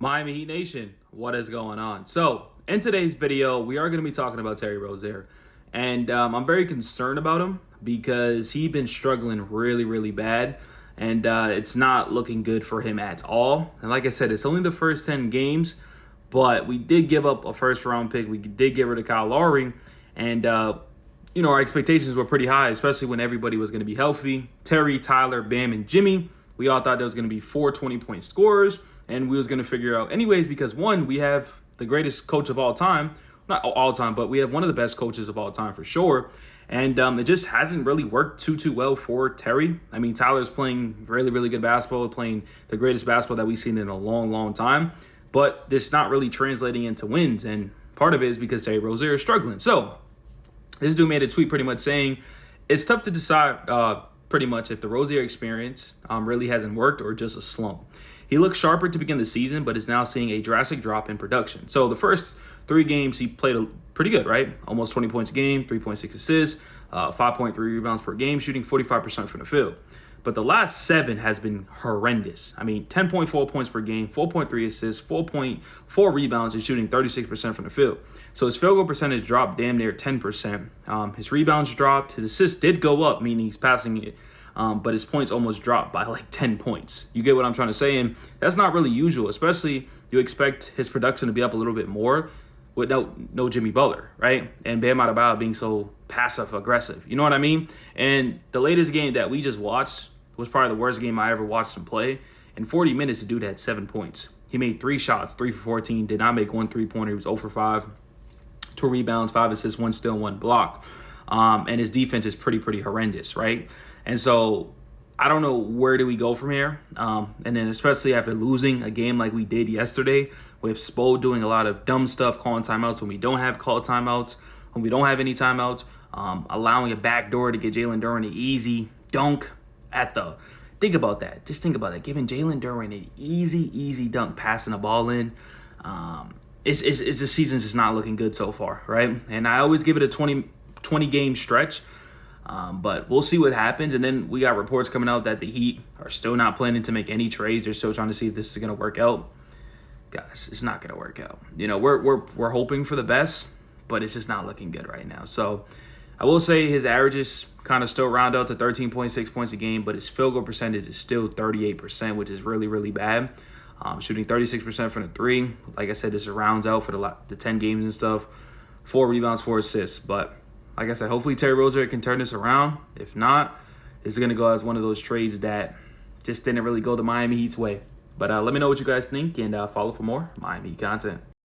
Miami Heat Nation, what is going on? So, in today's video, we are going to be talking about Terry Rozier. And I'm very concerned about him because he's been struggling really, really bad. And it's not looking good for him at all. And like I said, it's only the first 10 games, but we did give up a first-round pick. We did get rid of Kyle Lowry. And, our expectations were pretty high, especially when everybody was going to be healthy. Terry, Tyler, Bam, and Jimmy. We all thought there was going to be 4 20-point scorers. And we was going to figure out anyways, because one, we have the greatest coach of all time, not all time, but we have one of the best coaches of all time for sure. And it just hasn't really worked too well for Terry. I mean, Tyler's playing really, really good basketball, playing the greatest basketball that we've seen in a long, long time. But it's not really translating into wins. And part of it is because Terry Rozier is struggling. So this dude made a tweet pretty much saying it's tough to decide pretty much if the Rozier experience really hasn't worked or just a slump. He looked sharper to begin the season, but is now seeing a drastic drop in production. So the first 3 games, he played pretty good, right? Almost 20 points a game, 3.6 assists, 5.3 rebounds per game, shooting 45% from the field. But the last 7 has been horrendous. I mean, 10.4 points per game, 4.3 assists, 4.4 rebounds, and shooting 36% from the field. So his field goal percentage dropped damn near 10%. His rebounds dropped. His assists did go up, meaning he's passing it. But his points almost dropped by like 10 points. You get what I'm trying to say? And that's not really usual, especially you expect his production to be up a little bit more with no Jimmy Butler, right? And Bam Adebayo being so passive-aggressive. You know what I mean? And the latest game that we just watched was probably the worst game I ever watched him play. In 40 minutes, the dude had 7 points. He made 3 shots, 3 for 14, did not make 1 3-pointer. He was 0 for 5, 2 rebounds, 5 assists, 1 steal, 1 block. And his defense is pretty horrendous, right? And so I don't know where do we go from here. And then especially after losing a game like we did yesterday with Spo doing a lot of dumb stuff, calling timeouts when we don't have called timeouts, when we don't have any timeouts, allowing a backdoor to get Jalen Duren an easy dunk at the – think about that. Just think about that. Giving Jalen Duren an easy dunk, passing the ball in. It's the season's just not looking good so far, right? And I always give it a 20-game stretch. But we'll see what happens. And then we got reports coming out that the Heat are still not planning to make any trades. They're still trying to see if this is going to work out. Guys, it's not going to work out. We're hoping for the best, but it's just not looking good right now. So I will say his averages kind of still round out to 13.6 points a game, but his field goal percentage is still 38%, which is really, really bad. Shooting 36% from the 3. Like I said, this rounds out for the 10 games and stuff. 4 rebounds, 4 assists, but like I said, hopefully Terry Rozier can turn this around. If not, this is going to go as one of those trades that just didn't really go the Miami Heat's way. But let me know what you guys think and follow for more Miami Heat content.